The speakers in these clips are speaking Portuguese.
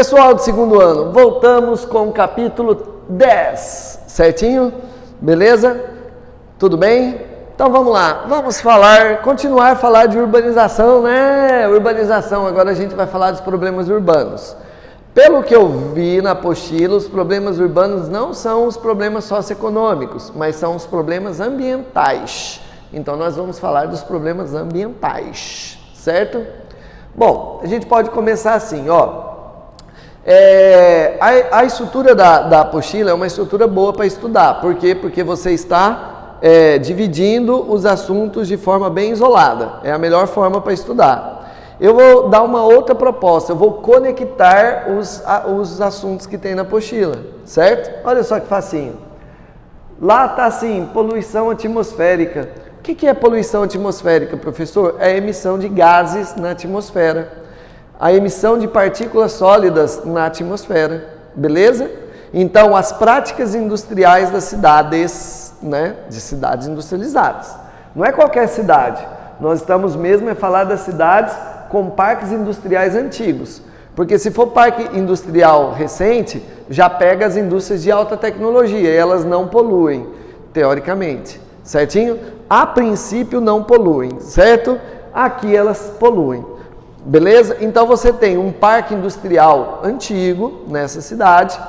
Pessoal do segundo ano, voltamos com o capítulo 10, certinho? Beleza? Tudo bem? Então vamos lá, vamos continuar a falar de urbanização, né? Urbanização, agora a gente vai falar dos problemas urbanos. Pelo que eu vi na apostila, os problemas urbanos não são os problemas socioeconômicos, mas são os problemas ambientais. Então nós vamos falar dos problemas ambientais, certo? Bom, a gente pode começar assim, ó. A estrutura da apostila é uma estrutura boa para estudar. Por quê? Porque você está dividindo os assuntos de forma bem isolada. É a melhor forma para estudar. Eu vou dar uma outra proposta. Eu vou conectar os assuntos que tem na apostila, certo? Olha só que facinho. Lá está assim, poluição atmosférica. O que é poluição atmosférica, professor? É a emissão de gases na atmosfera. A emissão de partículas sólidas na atmosfera, beleza? Então, as práticas industriais das cidades, né? De cidades industrializadas. Não é qualquer cidade. Nós estamos mesmo a falar das cidades com parques industriais antigos. Porque se for parque industrial recente, já pega as indústrias de alta tecnologia e elas não poluem, teoricamente, certinho? A princípio não poluem, certo? Aqui elas poluem. Beleza? Então você tem um parque industrial antigo nessa cidade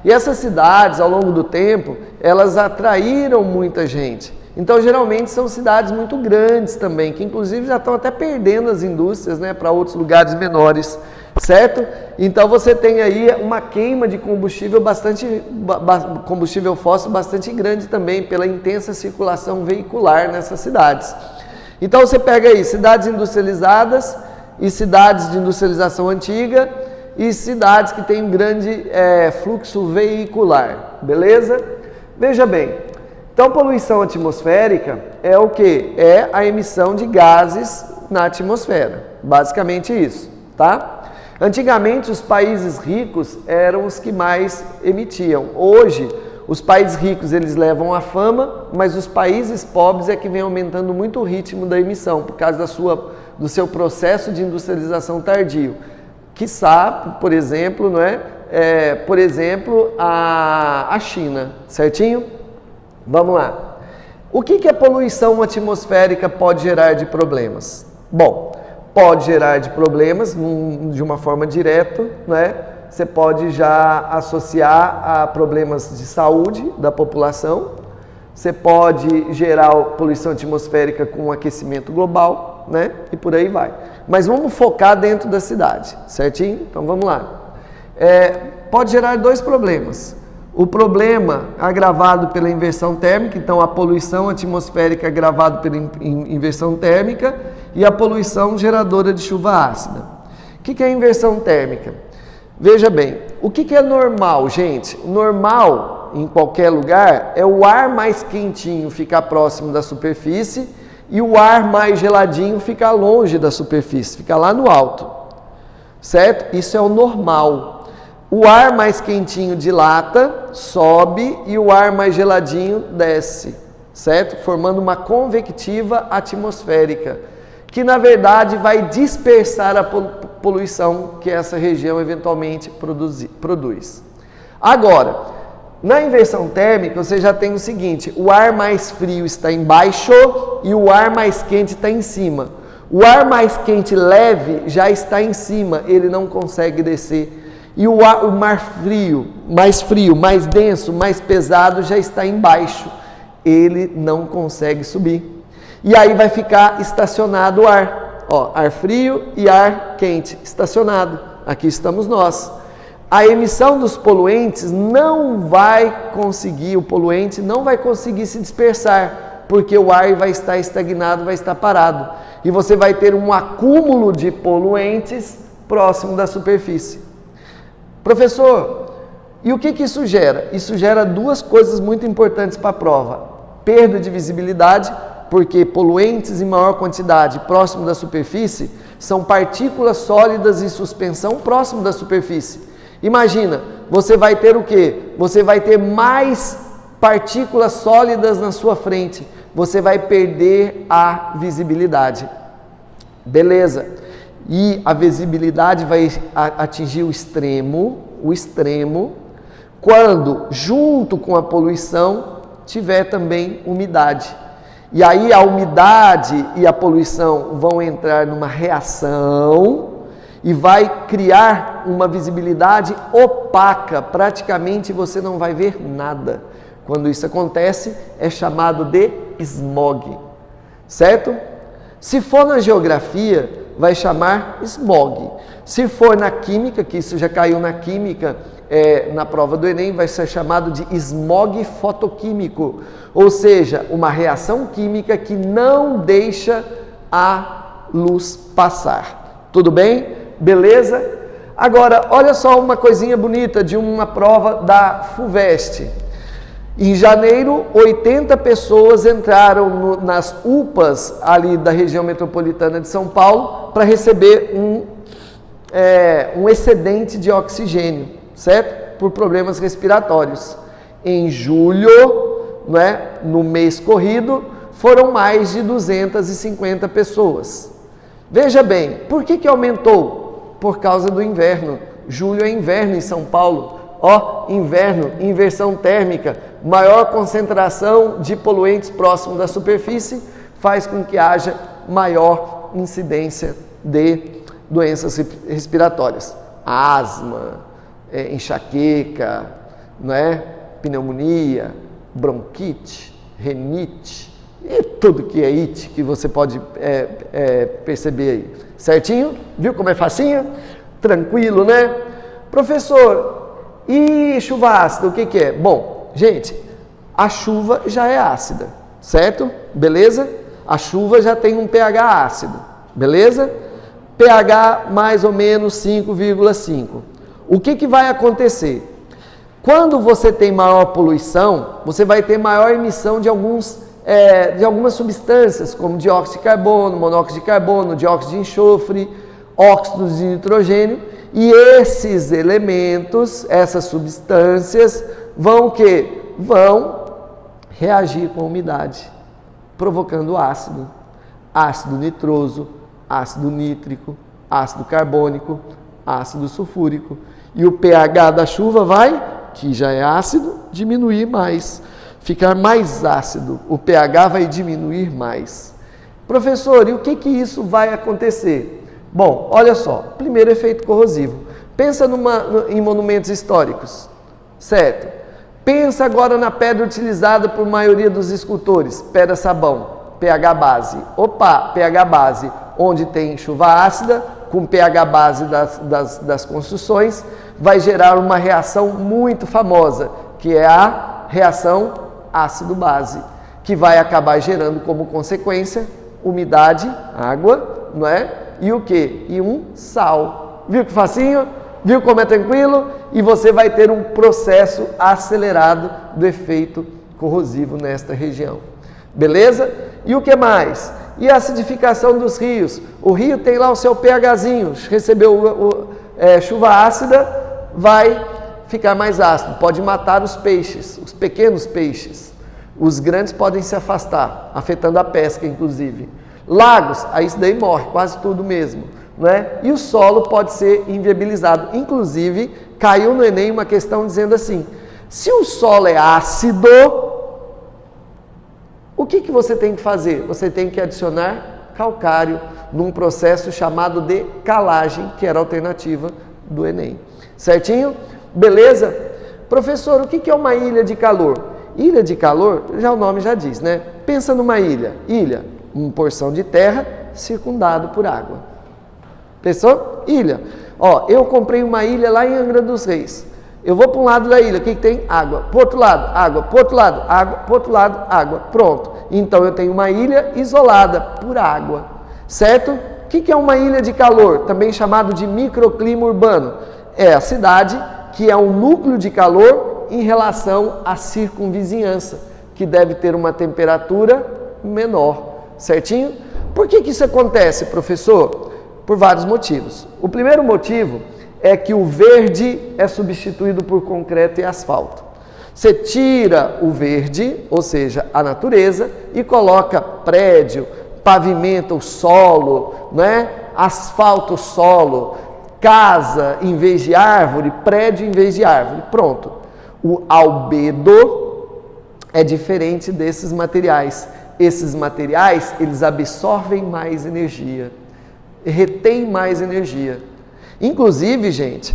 e essas cidades, ao longo do tempo, elas atraíram muita gente. Então, geralmente, são cidades muito grandes também, que inclusive já estão até perdendo as indústrias, né, para outros lugares menores, certo? Então, você tem aí uma queima de combustível combustível fóssil bastante grande também, pela intensa circulação veicular nessas cidades. Então, você pega aí cidades industrializadas e cidades de industrialização antiga e cidades que têm grande fluxo veicular, beleza? Veja bem, então poluição atmosférica é o que? É a emissão de gases na atmosfera, basicamente isso, tá? Antigamente os países ricos eram os que mais emitiam, hoje os países ricos eles levam a fama, mas os países pobres é que vem aumentando muito o ritmo da emissão, por causa do seu processo de industrialização tardio. Quiçá, por exemplo, não é? Por exemplo, a China, certinho? Vamos lá. O que a poluição atmosférica pode gerar de problemas? Bom, pode gerar de problemas de uma forma direta, né? Você pode já associar a problemas de saúde da população, você pode gerar poluição atmosférica com aquecimento global, né? E por aí vai. Mas vamos focar dentro da cidade, certinho? Então vamos lá. Pode gerar dois problemas. O problema agravado pela inversão térmica, então a poluição atmosférica agravada pela inversão térmica e a poluição geradora de chuva ácida. O que é a inversão térmica? Veja bem, o que é normal, gente? Normal, em qualquer lugar, é o ar mais quentinho ficar próximo da superfície e o ar mais geladinho ficar longe da superfície, ficar lá no alto, certo? Isso é o normal. O ar mais quentinho dilata, sobe e o ar mais geladinho desce, certo? Formando uma convectiva atmosférica, que na verdade vai dispersar a poluição que essa região eventualmente produz. Agora, na inversão térmica você já tem o seguinte, o ar mais frio está embaixo e o ar mais quente está em cima. O ar mais quente leve já está em cima, ele não consegue descer. E o mar frio, mais denso, mais pesado já está embaixo, ele não consegue subir. E aí vai ficar estacionado o ar, ó, ar frio e ar quente, estacionado. Aqui estamos nós. A emissão dos poluentes não vai conseguir, o poluente não vai conseguir se dispersar, porque o ar vai estar estagnado, vai estar parado. E você vai ter um acúmulo de poluentes próximo da superfície. Professor, e o que isso gera? Isso gera duas coisas muito importantes para a prova. Perda de visibilidade, porque poluentes em maior quantidade próximo da superfície são partículas sólidas em suspensão próximo da superfície. Imagina, você vai ter o quê? Você vai ter mais partículas sólidas na sua frente. Você vai perder a visibilidade. Beleza. e a visibilidade vai atingir o extremo, quando, junto com a poluição, tiver também umidade. E aí a umidade e a poluição vão entrar numa reação e vai criar uma visibilidade opaca, praticamente você não vai ver nada. Quando isso acontece, é chamado de smog, certo? Se for na geografia, vai chamar smog. Se for na química, que isso já caiu na química, na prova do Enem, vai ser chamado de smog fotoquímico, ou seja, uma reação química que não deixa a luz passar. Tudo bem? Beleza? Agora, olha só uma coisinha bonita de uma prova da FUVEST. Em janeiro, 80 pessoas entraram nas UPAs ali da região metropolitana de São Paulo para receber um excedente de oxigênio, certo? Por problemas respiratórios. Em julho, no mês corrido, foram mais de 250 pessoas. Veja bem, por que aumentou? Por causa do inverno. Julho é inverno em São Paulo. Inverno, inversão térmica, maior concentração de poluentes próximo da superfície faz com que haja maior incidência de doenças respiratórias. Asma, enxaqueca, pneumonia, bronquite, renite e tudo que é it que você pode perceber aí. Certinho? Viu como é facinho? Tranquilo, né? Professor, e chuva ácida, o que é? Bom, gente, a chuva já é ácida, certo? Beleza? A chuva já tem um pH ácido, beleza? pH mais ou menos 5,5. O que vai acontecer? Quando você tem maior poluição, você vai ter maior emissão de algumas substâncias, como dióxido de carbono, monóxido de carbono, dióxido de enxofre, óxidos de nitrogênio, e esses elementos, essas substâncias, vão reagir com a umidade, provocando ácido nitroso, ácido nítrico, ácido carbônico, ácido sulfúrico. E o pH da chuva vai, que já é ácido, diminuir mais, ficar mais ácido. O pH vai diminuir mais. Professor, e o que isso vai acontecer? Bom, olha só, primeiro efeito corrosivo. Pensa em monumentos históricos, certo? Pensa agora na pedra utilizada por maioria dos escultores, pedra-sabão, pH base. pH base, onde tem chuva ácida, com pH base das construções, vai gerar uma reação muito famosa, que é a reação ácido-base, que vai acabar gerando como consequência umidade, água, E o quê? E um sal. Viu que facinho? Viu como é tranquilo? E você vai ter um processo acelerado do efeito corrosivo nesta região. Beleza? E o que mais? E a acidificação dos rios. O rio tem lá o seu pHzinho, recebeu chuva ácida, vai ficar mais ácido. Pode matar os peixes, os pequenos peixes. Os grandes podem se afastar, afetando a pesca, inclusive. Lagos, aí isso daí morre, quase tudo mesmo, E o solo pode ser inviabilizado. Inclusive, caiu no Enem uma questão dizendo assim, se o solo é ácido, o que você tem que fazer? Você tem que adicionar calcário num processo chamado de calagem, que era a alternativa do Enem. Certinho? Beleza? Professor, o que é uma ilha de calor? Ilha de calor, já o nome já diz, Pensa numa ilha. Uma porção de terra circundado por água. Pensou? Ilha. Eu comprei uma ilha lá em Angra dos Reis. Eu vou para um lado da ilha, o que tem? Água. Para o outro lado, água. Para o outro lado, água. Para o outro lado, água. Pronto. Então eu tenho uma ilha isolada por água. Certo? O que é uma ilha de calor? Também chamado de microclima urbano. É a cidade que é um núcleo de calor em relação à circunvizinhança, que deve ter uma temperatura menor. Certinho? Por que isso acontece, professor? Por vários motivos. O primeiro motivo é que o verde é substituído por concreto e asfalto. Você tira o verde, ou seja, a natureza, e coloca prédio, pavimenta o solo, asfalto solo, casa em vez de árvore, prédio em vez de árvore. Pronto. O albedo é diferente desses materiais. Esses materiais, eles absorvem mais energia, retêm mais energia. Inclusive, gente,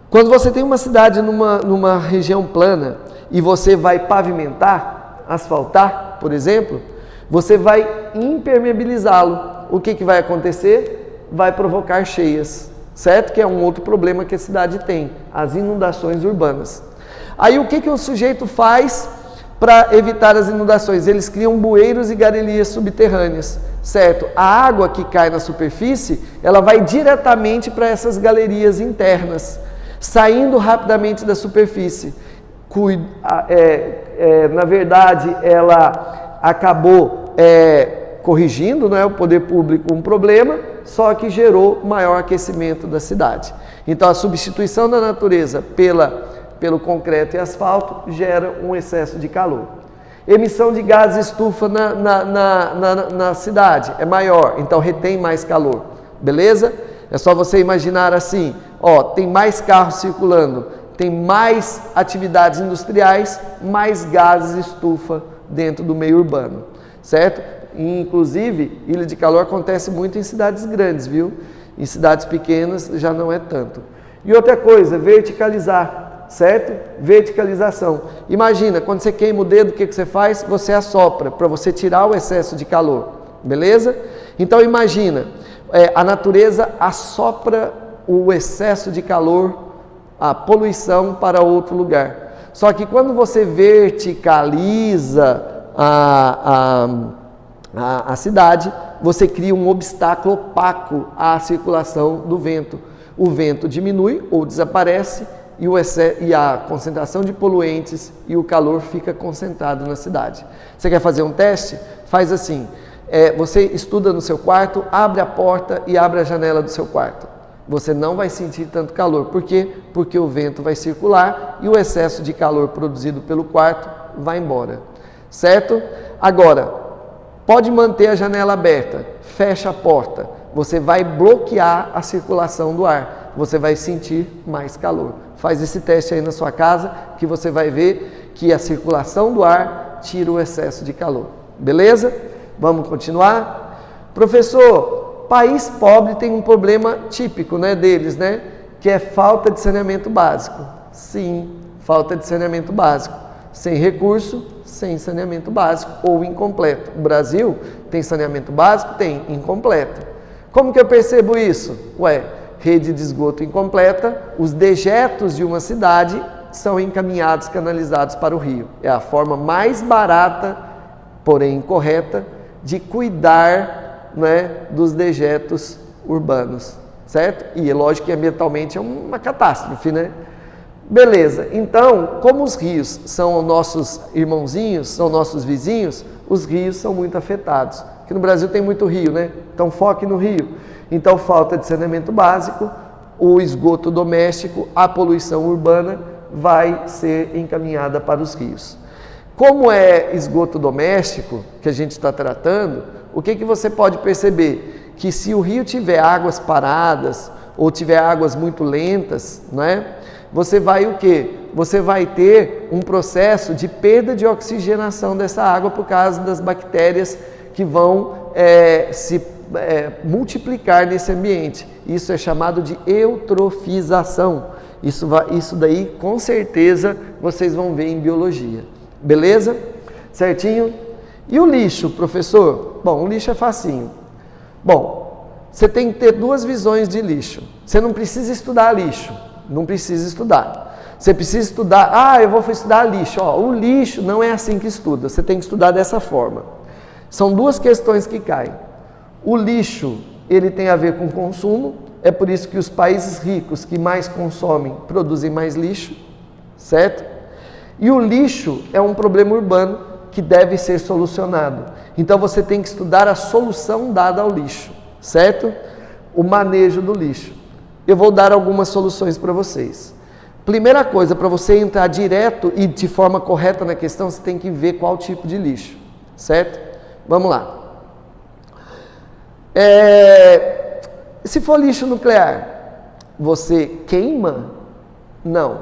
quando você tem uma cidade numa região plana e você vai pavimentar, asfaltar, por exemplo, você vai impermeabilizá-lo. O que vai acontecer? Vai provocar cheias, certo? Que é um outro problema que a cidade tem, as inundações urbanas. Aí o que o sujeito faz para evitar as inundações? Eles criam bueiros e galerias subterrâneas, certo? A água que cai na superfície, ela vai diretamente para essas galerias internas, saindo rapidamente da superfície. Na verdade, ela acabou corrigindo, né, o poder público um problema, só que gerou maior aquecimento da cidade. Então, a substituição da natureza pelo concreto e asfalto gera um excesso de calor. Emissão de gases estufa na cidade é maior, então retém mais calor, beleza? É só você imaginar assim, ó, tem mais carros circulando, tem mais atividades industriais, mais gases estufa dentro do meio urbano, certo? E, inclusive, ilha de calor acontece muito em cidades grandes, viu? Em cidades pequenas já não é tanto. E outra coisa, verticalizar, certo? Verticalização. Imagina, quando você queima o dedo, o que você faz? Você assopra, para você tirar o excesso de calor, beleza? Então imagina, a natureza assopra o excesso de calor, a poluição para outro lugar. Só que quando você verticaliza a cidade, você cria um obstáculo opaco à circulação do vento. O vento diminui ou desaparece e a concentração de poluentes e o calor fica concentrado na cidade. Você quer fazer um teste? Faz assim, você estuda no seu quarto, abre a porta e abre a janela do seu quarto. Você não vai sentir tanto calor. Por quê? Porque o vento vai circular e o excesso de calor produzido pelo quarto vai embora. Certo? Agora, pode manter a janela aberta, fecha a porta. Você vai bloquear a circulação do ar. Você vai sentir mais calor. Faz esse teste aí na sua casa que você vai ver que a circulação do ar tira o excesso de calor. Beleza? Vamos continuar? Professor, país pobre tem um problema típico, né, deles, né? Que é falta de saneamento básico. Sim, falta de saneamento básico. Sem recurso, sem saneamento básico ou incompleto. O Brasil tem saneamento básico? Tem, incompleto. Como que eu percebo isso? Rede de esgoto incompleta, os dejetos de uma cidade são encaminhados, canalizados para o rio. É a forma mais barata, porém incorreta, de cuidar, né, dos dejetos urbanos, certo? E é lógico que ambientalmente é uma catástrofe, né? Beleza, então, como os rios são nossos irmãozinhos, são nossos vizinhos, os rios são muito afetados. Aqui no Brasil tem muito rio, né? Então foque no rio. Então, falta de saneamento básico, o esgoto doméstico, a poluição urbana vai ser encaminhada para os rios. Como é esgoto doméstico que a gente está tratando, o que você pode perceber? Que se o rio tiver águas paradas ou tiver águas muito lentas, né, você vai o quê? Você vai ter um processo de perda de oxigenação dessa água por causa das bactérias que vão multiplicar nesse ambiente. Isso é chamado de eutrofização. Isso daí, com certeza, vocês vão ver em biologia. Beleza? Certinho? E o lixo, professor? Bom, o lixo é facinho. Bom, você tem que ter duas visões de lixo. Você não precisa estudar lixo. Não precisa estudar. Você precisa estudar, eu vou estudar lixo. O lixo não é assim que estuda. Você tem que estudar dessa forma. São duas questões que caem. O lixo, ele tem a ver com consumo, é por isso que os países ricos que mais consomem produzem mais lixo, certo? E o lixo é um problema urbano que deve ser solucionado. Então você tem que estudar a solução dada ao lixo, certo? O manejo do lixo. Eu vou dar algumas soluções para vocês. Primeira coisa, para você entrar direto e de forma correta na questão, você tem que ver qual tipo de lixo, certo? Vamos lá. Se for lixo nuclear, você queima? Não.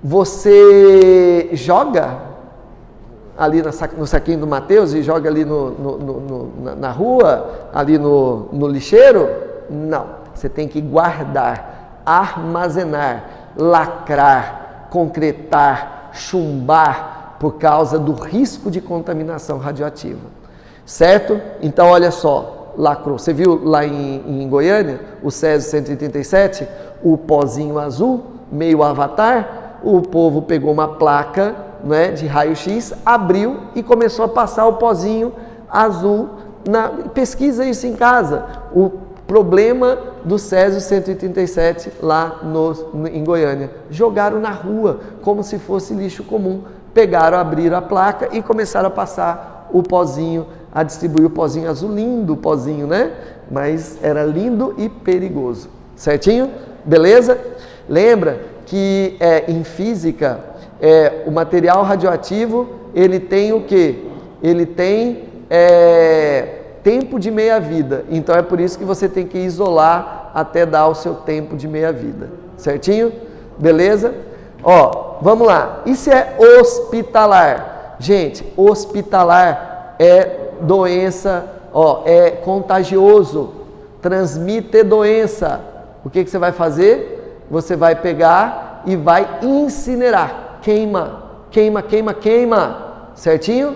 Você joga ali no saquinho do Mateus e joga ali na rua, ali no lixeiro? Não. Você tem que guardar, armazenar, lacrar, concretar, chumbar, por causa do risco de contaminação radioativa. Certo? Então, olha só, lacrou. Você viu lá em Goiânia, o Césio 187, o pozinho azul, meio avatar, o povo pegou uma placa, né, de raio-x, abriu e começou a passar o pozinho azul. Pesquisa isso em casa. O problema do Césio 187 lá em Goiânia. Jogaram na rua como se fosse lixo comum. Pegaram, abriram a placa e começaram a passar o pozinho, a distribuir o pozinho azul. Lindo o pozinho, né? Mas era lindo e perigoso. Certinho? Beleza? Lembra que em física, o material radioativo, ele tem o quê? Ele tem tempo de meia-vida. Então é por isso que você tem que isolar até dar o seu tempo de meia-vida. Certinho? Beleza? Ó, vamos lá. Isso é hospitalar. Gente, hospitalar é doença, é contagioso, transmite doença. O que você vai fazer? Você vai pegar e vai incinerar. Queima, queima, queima, queima. Certinho?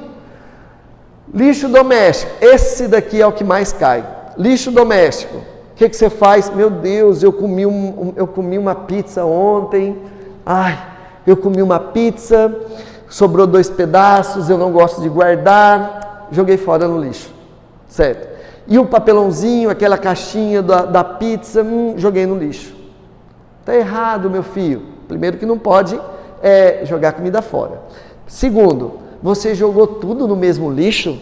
Lixo doméstico. Esse daqui é o que mais cai. Lixo doméstico. O que você faz? Meu Deus, eu comi uma pizza ontem. Ai, eu comi uma pizza, sobrou 2 pedaços, eu não gosto de guardar, joguei fora no lixo, certo? E o papelãozinho, aquela caixinha da pizza, joguei no lixo. Tá errado, meu filho. Primeiro que não pode jogar comida fora. Segundo, você jogou tudo no mesmo lixo,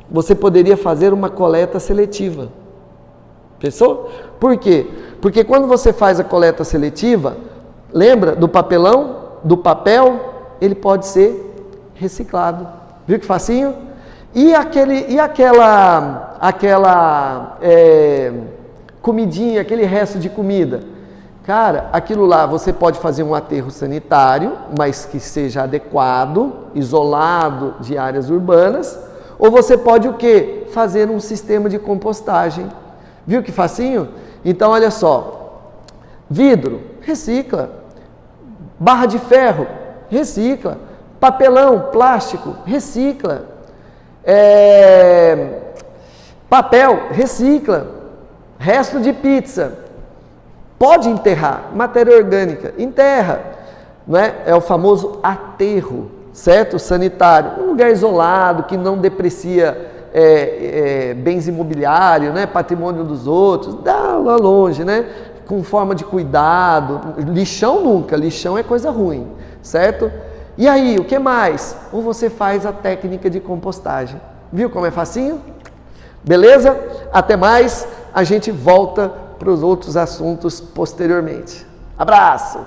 você poderia fazer uma coleta seletiva. Pensou? Por quê? Porque quando você faz a coleta seletiva, lembra do papelão, do papel, ele pode ser reciclado. Viu que facinho? E aquela comidinha, aquele resto de comida? Cara, aquilo lá você pode fazer um aterro sanitário, mas que seja adequado, isolado de áreas urbanas, ou você pode o quê? Fazer um sistema de compostagem. Viu que facinho? Então, olha só. Vidro, recicla. Barra de ferro, recicla. Papelão, plástico, recicla. Papel, recicla. Resto de pizza, pode enterrar. Matéria orgânica, enterra. Não é? É o famoso aterro, certo? Sanitário. Um lugar isolado, que não deprecia bens imobiliários, né? Patrimônio dos outros. Dá lá longe, né? Com forma de cuidado. Lixão nunca, lixão é coisa ruim, certo? E aí, o que mais? Ou você faz a técnica de compostagem. Viu como é facinho? Beleza? Até mais, a gente volta para os outros assuntos posteriormente. Abraço!